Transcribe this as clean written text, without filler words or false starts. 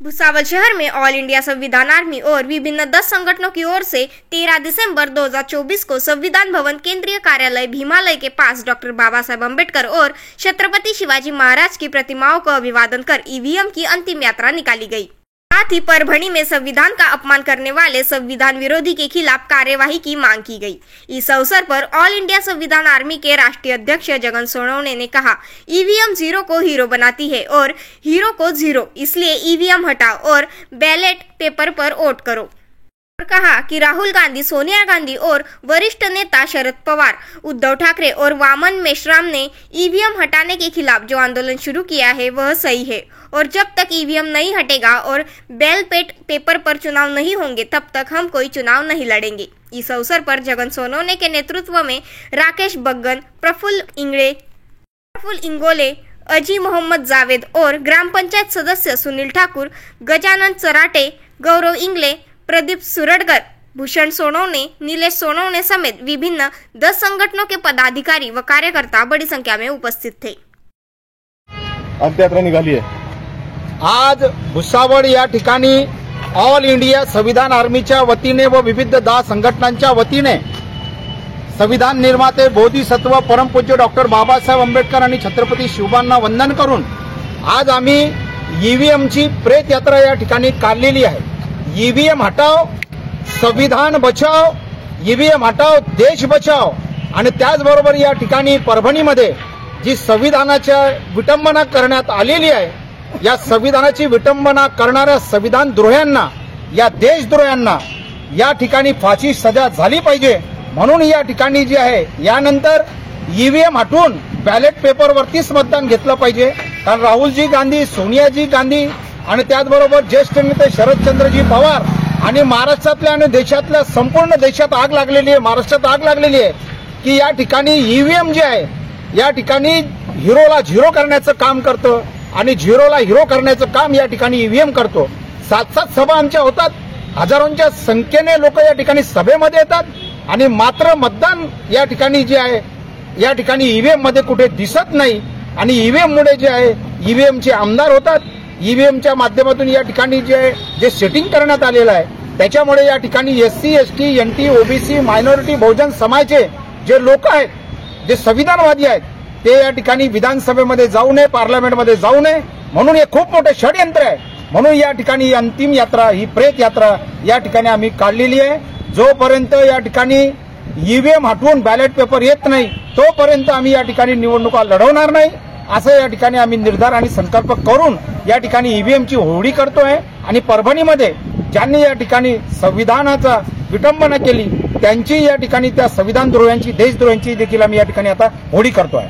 भुसावल शहर में all India संविधान आर्मी और विभिन्न 10 संगठनों की ओर से 13 दिसंबर 2024 को संविधान भवन केंद्रीय कार्यालय भीमालय के पास डॉक्टर बाबा साहेब अम्बेडकर और छत्रपति शिवाजी महाराज की प्रतिमाओं को अभिवादन कर ईवीएम की अंतिम यात्रा निकाली गई। साथ ही परभणी में संविधान का अपमान करने वाले संविधान विरोधी के खिलाफ कार्यवाही की मांग की गई। इस अवसर पर ऑल इंडिया संविधान आर्मी के राष्ट्रीय अध्यक्ष जगन सोनवणे ने कहा, ईवीएम जीरो को हीरो बनाती है और हीरो को जीरो, इसलिए ईवीएम हटाओ और बैलेट पेपर पर वोट करो। और कहा कि राहुल गांधी, सोनिया गांधी और वरिष्ठ नेता शरद पवार, उद्धव ठाकरे और वामन मेश्राम ने ईवीएम हटाने के खिलाफ जो आंदोलन शुरू किया है वह सही है और जब तक ईवीएम नहीं हटेगा और बैलेट पेपर पर चुनाव नहीं होंगे तब तक हम कोई चुनाव नहीं लड़ेंगे। इस अवसर पर जगन सोनवणे के नेतृत्व में राकेश बग्गन, प्रफुल्ल इंगोले, अजी मोहम्मद जावेद और ग्राम पंचायत सदस्य सुनील ठाकुर, गजानन चराटे, गौरव इंगले, प्रदीप सुरडकर, भूषण सोनवणे, नीलेश सोनवणे समेत विभिन्न 10 संगठनों के पदाधिकारी व कार्यकर्ता बड़ी संख्या में उपस्थित थे। अंत्ययात्रा निघाली आहे। आज भुसावळ या ठिकाणी ऑल इंडिया संविधान आर्मीच्या वतीने व विविध 10 संघटनांच्या वतीने संविधान निर्माते बोधिसत्व परमपूज्य डॉक्टर बाबासाहेब आंबेडकर आणि छत्रपती शिवबांना वंदन करून आज आम्ही ईव्हीएमची प्रेत यात्रा या ठिकाणी काढलेली आहे। ईव्हीएम हटाओ, संविधान बचाओ, ईव्हीएम हटाओ, देश बचाओ। आणि त्याचबरोबर या ठिकाणी परभणीमध्ये जी संविधानाच्या विटंबना करण्यात आलेली आहे, या संविधानाची विटंबना करणाऱ्या संविधान द्रोह्यांना, या देशद्रोह्यांना या ठिकाणी फाशी सजा झाली पाहिजे। म्हणून या ठिकाणी जे आहे यानंतर ईव्हीएम हटवून बॅलेट पेपरवरतीच मतदान घेतलं पाहिजे। कारण राहुलजी गांधी, सोनियाजी गांधी आणि त्याचबरोबर ज्येष्ठ नेते शरदचंद्रजी पवार आणि महाराष्ट्रातल्या आणि देशातल्या संपूर्ण देशात आग लागलेली आहे, महाराष्ट्रात आग लागलेली आहे की या ठिकाणी ईव्हीएम जे आहे या ठिकाणी हिरोला झिरो करण्याचं काम करतं आणि झिरोला हिरो करण्याचं काम या ठिकाणी ईव्हीएम करतो। 7-7 सभा आमच्या होतात, हजारोंच्या संख्येने लोक या ठिकाणी सभेमध्ये येतात आणि मात्र मतदान या ठिकाणी जे आहे या ठिकाणी ईव्हीएम मध्ये कुठे दिसत नाही आणि ईव्हीएम मुळे जे आहे ईव्हीएमचे आमदार होतात। ईव्हीएमच्या माध्यमातून या ठिकाणी जे सेटिंग करण्यात आलेलं आहे त्याच्यामुळे या ठिकाणी SC, ST, NT, OBC, minority, बहुजन समाजाचे जे लोक आहेत, जे संविधानवादी आहेत, ते या ठिकाणी विधानसभेमध्ये जाऊ नये, पार्लमेंटमध्ये जाऊ नये, म्हणून हे खूप मोठे षडयंत्र आहे। म्हणून या ठिकाणी ही अंतिम यात्रा, ही प्रेत यात्रा या ठिकाणी आम्ही काढलेली आहे। जोपर्यंत या ठिकाणी ईव्हीएम हटवून बॅलेट पेपर येत नाही तोपर्यंत आम्ही या ठिकाणी निवडणुका लढवणार नाही, असं या ठिकाणी आम्ही निर्धार आणि संकल्प करून या ठिकाणी ईव्हीएमची होळी करतोय। आणि परभणीमध्ये ज्यांनी या ठिकाणी संविधानाचा विटंबना केली त्यांची या ठिकाणी त्या संविधान द्रोह्यांची, देशद्रोह्यांची देखील आम्ही या ठिकाणी आता होळी करतोय।